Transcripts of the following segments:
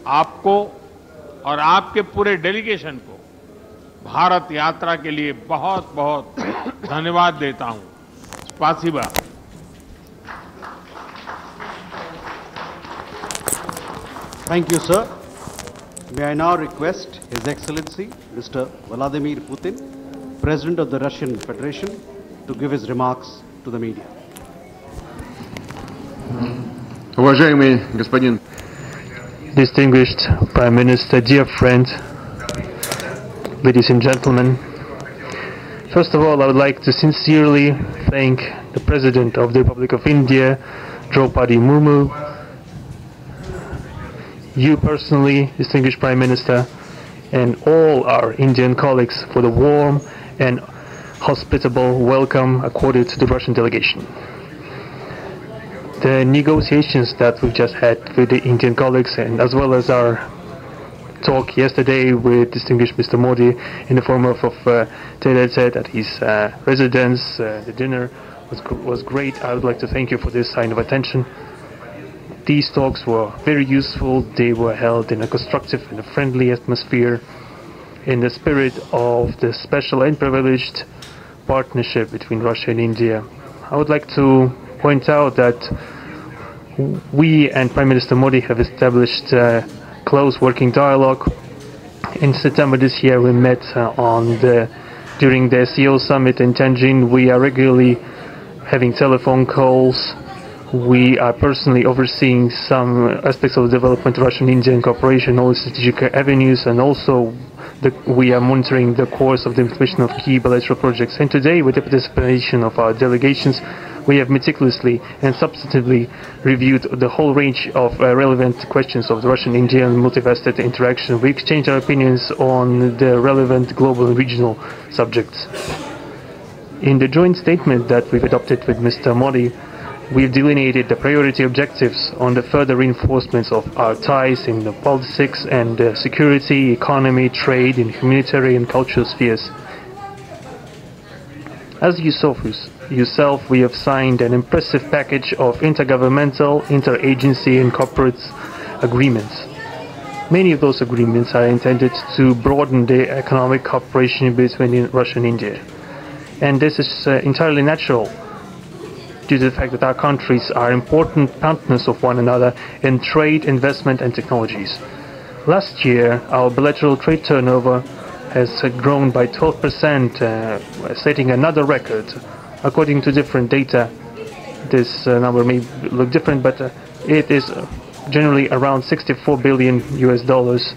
आपको और आपके पूरे डेलीगेशन को भारत यात्रा के लिए बहुत बहुत धन्यवाद देता हूं। स्पासिबा। Thank you, sir. May I now request His Excellency Mr. Vladimir Putin, President of the Russian Federation, to give his remarks to the media. Уважаемый господин Distinguished Prime Minister, dear friend, ladies and gentlemen, first of all, I would like to sincerely thank the President of the Republic of India, Draupadi Murmu, you personally, distinguished Prime Minister, and all our Indian colleagues for the warm and hospitable welcome accorded to the Russian delegation. The negotiations that we've just had with the Indian colleagues, and as well as our talk yesterday with distinguished Mr. Modi in the form of tete-a-tete at his residence, the dinner was great. I would like to thank you for this sign of attention. These talks were very useful. They were held in a constructive and a friendly atmosphere in the spirit of the special and privileged partnership between Russia and India. I would like to point out that we and Prime Minister Modi have established a close working dialogue. In September this year we met during the SEO summit in Tianjin. We are regularly having telephone calls. We are personally overseeing some aspects of the development of Russian-Indian cooperation, all strategic avenues, and also we are monitoring the course of the implementation of key bilateral projects. And today, with the participation of our delegations, we have meticulously and substantively reviewed the whole range of relevant questions of the Russian-Indian multifaceted interaction. We exchanged our opinions on the relevant global and regional subjects. In the joint statement that we've adopted with Mr. Modi, we've delineated the priority objectives on the further reinforcements of our ties in the politics and security, economy, trade, and humanitarian and cultural spheres. As you saw for yourself, we have signed an impressive package of intergovernmental, interagency, and corporate agreements. Many of those agreements are intended to broaden the economic cooperation between Russia and India. And this is entirely natural, due to the fact that our countries are important partners of one another in trade, investment and technologies. Last year, our bilateral trade turnover has grown by 12%, setting another record. According to different data, this number may look different, but it is generally around 64 billion US dollars.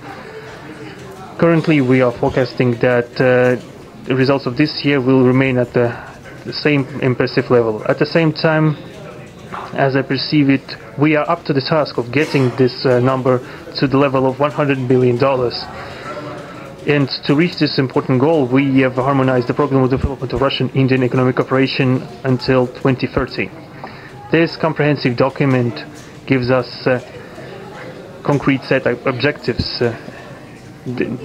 Currently, we are forecasting that the results of this year will remain at the same impressive level. At the same time, as I perceive it, we are up to the task of getting this number to the level of $100 billion. And to reach this important goal, we have harmonized the program of development of Russian-Indian economic cooperation until 2030. This comprehensive document gives us a concrete set of objectives. The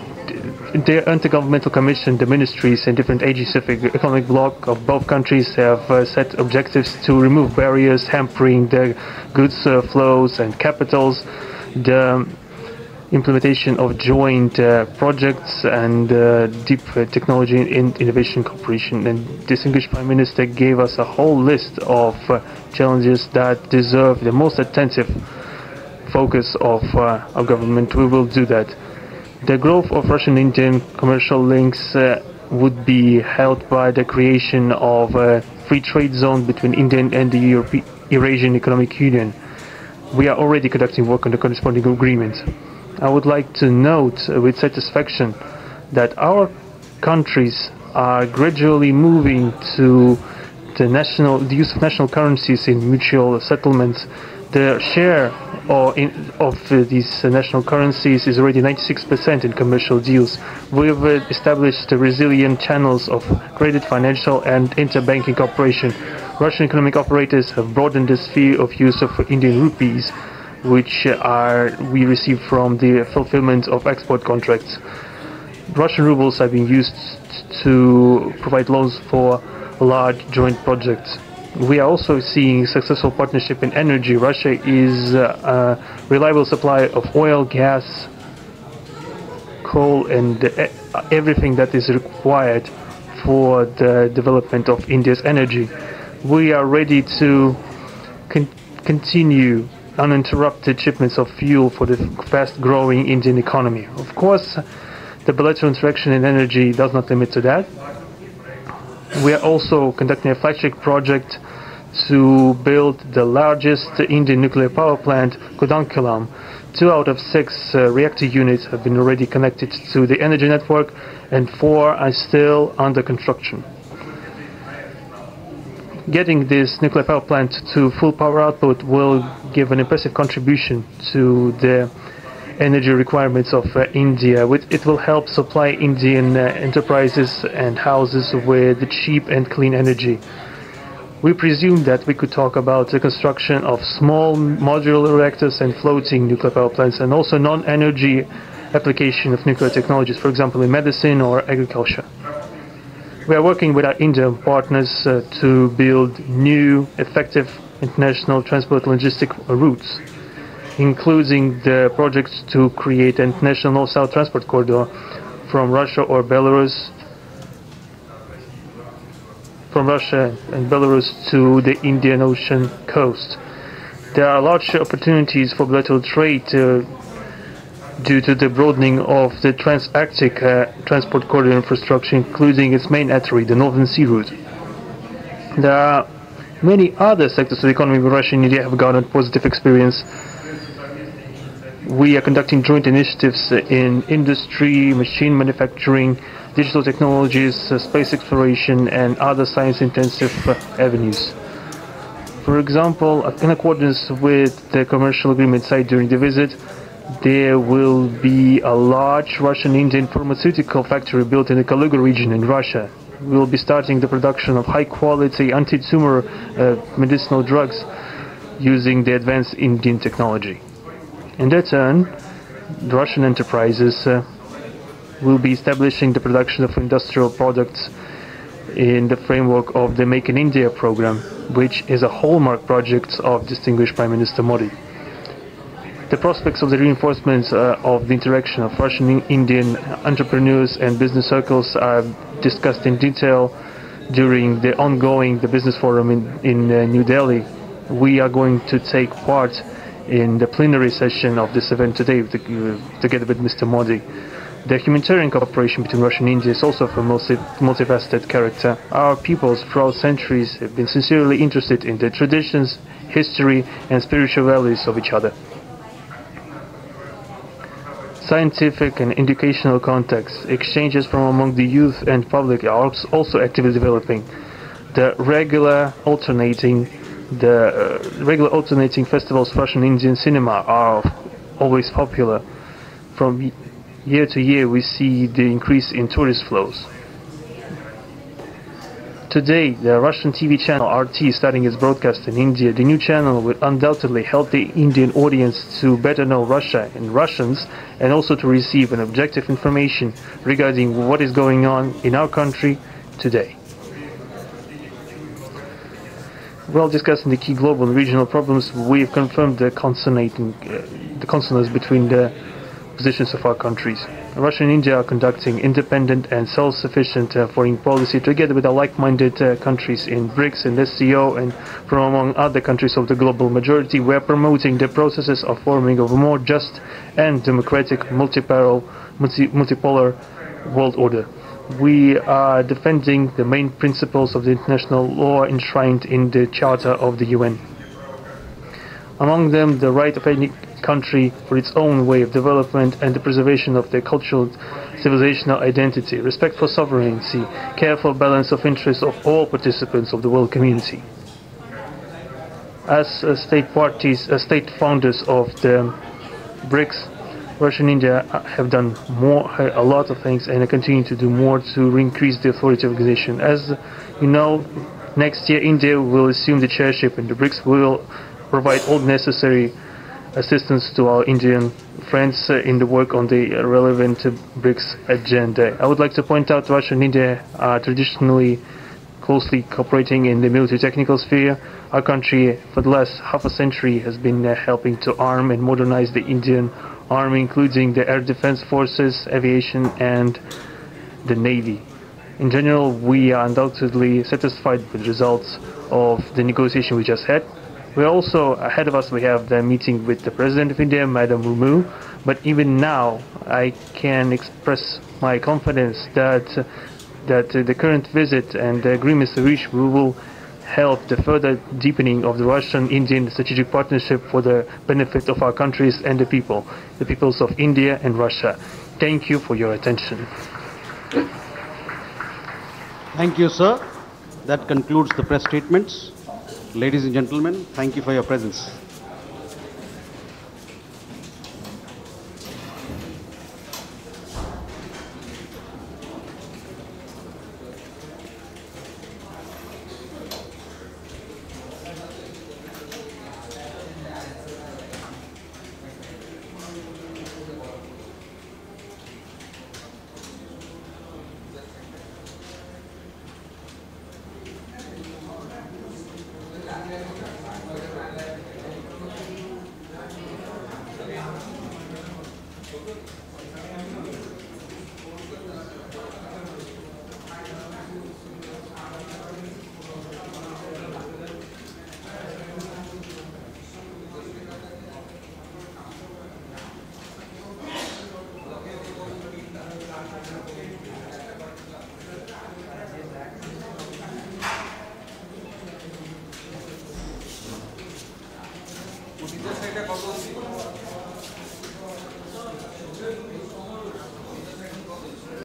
Intergovernmental Commission, the ministries and different agencies of the economic bloc of both countries have set objectives to remove barriers hampering the goods flows and capitals, the implementation of joint projects and deep technology and innovation cooperation. And distinguished Prime Minister gave us a whole list of challenges that deserve the most attentive focus of our government. We will do that. The growth of Russian-Indian commercial links would be helped by the creation of a free trade zone between India and the Eurasian Economic Union. We are already conducting work on the corresponding agreement. I would like to note with satisfaction that our countries are gradually moving to the use of national currencies in mutual settlements. The share of these national currencies is already 96% in commercial deals. We have established resilient channels of credit, financial and interbanking cooperation. Russian economic operators have broadened the sphere of use of Indian rupees, which we receive from the fulfillment of export contracts. Russian rubles are being used to provide loans for large joint projects. We are also seeing successful partnership in energy. Russia is a reliable supplier of oil, gas, coal, and everything that is required for the development of India's energy. We are ready to continue uninterrupted shipments of fuel for the fast-growing Indian economy. Of course, the bilateral interaction in energy does not limit to that. We are also conducting a flagship project to build the largest Indian nuclear power plant, Kudankulam. 2 out of 6 reactor units have been already connected to the energy network, and 4 are still under construction. Getting this nuclear power plant to full power output will give an impressive contribution to the energy requirements of India. It will help supply Indian enterprises and houses with cheap and clean energy. We presume that we could talk about the construction of small modular reactors and floating nuclear power plants, and also non-energy application of nuclear technologies, for example in medicine or agriculture. We are working with our Indian partners to build new, effective international transport logistic routes, including the projects to create an international north-south transport corridor from Russia and Belarus to the Indian Ocean coast. There are large opportunities for bilateral trade due to the broadening of the Trans-Arctic transport corridor infrastructure, including its main artery, the Northern Sea Route. There are many other sectors of the economy where Russia and India have garnered positive experience. We are conducting joint initiatives in industry, machine manufacturing, digital technologies, space exploration, and other science-intensive avenues. For example, in accordance with the commercial agreement signed during the visit, there will be a large Russian-Indian pharmaceutical factory built in the Kaluga region in Russia. We will be starting the production of high-quality anti-tumor medicinal drugs using the advanced Indian technology. In their turn, the Russian enterprises will be establishing the production of industrial products in the framework of the Make in India program, which is a hallmark project of distinguished Prime Minister Modi. The prospects of the reinforcement of the interaction of Russian-Indian entrepreneurs and business circles are discussed in detail during the ongoing Business Forum in New Delhi. We are going to take part in the plenary session of this event today together with Mr. Modi. The humanitarian cooperation between Russia and India is also of a multifaceted character. Our peoples throughout centuries have been sincerely interested in the traditions, history, and spiritual values of each other. Scientific and educational contacts, exchanges from among the youth and public are also actively developing. The regular alternating festivals of Russian Indian cinema are always popular. From year to year we see the increase in tourist flows. Today, the Russian TV channel RT is starting its broadcast in India. The new channel will undoubtedly help the Indian audience to better know Russia and Russians, and also to receive an objective information regarding what is going on in our country today. While discussing the key global and regional problems, we have confirmed the consonance between the positions of our countries. Russia and India are conducting independent and self-sufficient foreign policy together with our like-minded countries in BRICS and SCO, and from among other countries of the global majority. We are promoting the processes of forming of a more just and democratic multipolar world order. We are defending the main principles of the international law enshrined in the Charter of the UN. Among them, the right of any country for its own way of development and the preservation of their cultural civilizational identity, respect for sovereignty, careful balance of interests of all participants of the world community. As state founders of the BRICS, Russia and India have done a lot of things, and continue to do more to increase the authority of the organization. As you know, next year India will assume the chairship, and the BRICS will provide all necessary assistance to our Indian friends in the work on the relevant BRICS agenda. I would like to point out Russia and India are traditionally closely cooperating in the military technical sphere. Our country, for the last half a century, has been helping to arm and modernize the Indian Army, including the air defense forces, aviation, and the Navy. In general, we are undoubtedly satisfied with the results of the negotiation we just had. We also, ahead of us, we have the meeting with the President of India, Madam Murmu. But even now, I can express my confidence that the current visit and the agreements reached will help the further deepening of the Russian-Indian strategic partnership for the benefit of our countries and the peoples of India and Russia. Thank you for your attention. Thank you, sir. That concludes the press statements. Ladies and gentlemen, thank you for your presence. Odisha Reporter